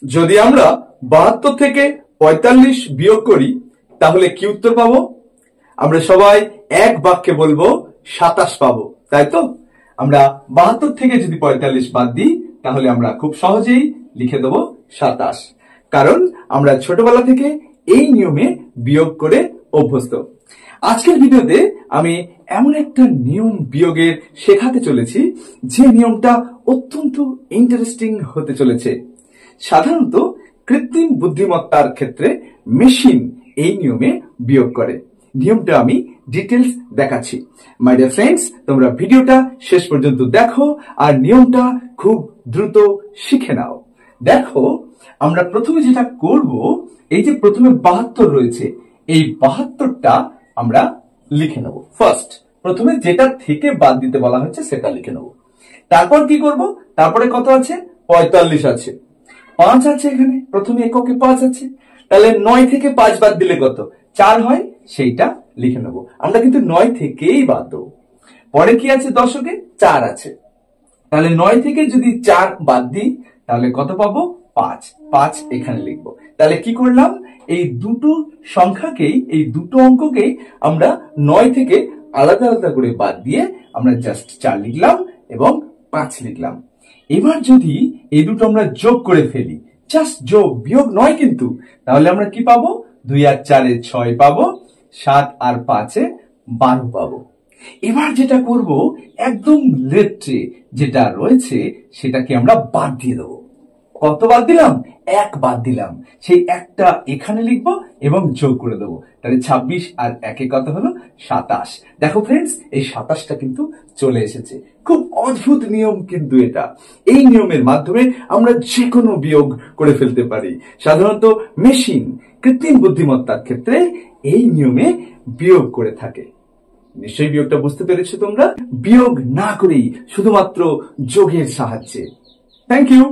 যদি আমরা 72 থেকে 45 বিয়োগ করি তাহলে কি উত্তর পাবো? আমরা সবাই এক বাক্যে বলবো 27 পাবো, তাই তো? আমরা 72 থেকে যদি 45 বাদ দিই তাহলে আমরা খুব সহজেই লিখে দেবো 27, কারণ আমরা ছোটবেলা থেকে এই নিয়মে বিয়োগ করে অভ্যস্ত। আজকের ভিডিওতে আমি এমন একটা নিয়ম বিয়োগের শেখাতে চলেছি যে নিয়মটা অত্যন্ত ইন্টারেস্টিং হতে চলেছে। সাধারণত কৃত্রিম বুদ্ধিমত্তার ক্ষেত্রে মেশিন এই নিয়মে বিয়োগ করে। নিয়মটা আমি ডিটেলস দেখাচ্ছি। মাই ডিয়ার ফ্রেন্ডস, তোমরা ভিডিওটা শেষ পর্যন্ত দেখো আর নিয়মটা খুব দ্রুত শিখে নাও। দেখো, আমরা প্রথমে যেটা করব, এই যে প্রথমে 72 রয়েছে, এই 72টা আমরা লিখে নেব। ফার্স্ট প্রথমে যেটা থেকে বাদ দিতে বলা হচ্ছে সেটা লিখে নেব। তারপর কি করব? তারপরে কত আছে? 45 আছে, 5 আছে, এখানে প্রথমে এককে 5 আছে, তাহলে 9 থেকে 5 বাদ দিলে কত? 4 হয়, সেইটা লিখে নেব। আমরা কিন্তু 9 থেকেই বাদ দেবো। পরে কি আছে? দশকে 4 আছে, তাহলে 9 থেকে যদি 4 বাদ দিই তাহলে কত পাবো? 5। 5 এখানে লিখবো। তাহলে কি করলাম? এই দুটো সংখ্যাকেই, এই দুটো অঙ্ককেই আমরা 9 থেকে আলাদা আলাদা করে বাদ দিয়ে আমরা জাস্ট 4 লিখলাম এবং 5 লিখলাম। এবার যদি এই দুটো আমরা যোগ করে ফেলি, জাস্ট যোগ, বিয়োগ নয় কিন্তু, তাহলে আমরা কি পাবো? 2 আর 4 এ 6 পাবো, 7 আর 5 এ 12 পাবো। এবার যেটা করব, একদম লেফটে যেটা রয়েছে সেটাকে আমরা বাদ দিয়ে দেবো। কত বাদ দিলাম? 1 বাদ দিলাম। সেই একটা এখানে লিখবো এবং যোগ করে দেবো। তাহলে 26 আর 1 কত হলো? 27। দেখো ফ্রেন্ডস, এই 27টা কিন্তু চলে এসেছে। খুব অদ্ভুত নিয়ম কিন্তু এটা। এই নিয়মের মাধ্যমে আমরা যে কোনো বিয়োগ করে ফেলতে পারি। সাধারণত মেশিন, কৃত্রিম বুদ্ধিমত্তার ক্ষেত্রে এই নিয়মে বিয়োগ করে থাকে। নিশ্চয়ই বিয়োগটা বুঝতে পেরেছো তোমরা? বিয়োগ না করেই শুধুমাত্র যোগের সাহায্যে। Thank you.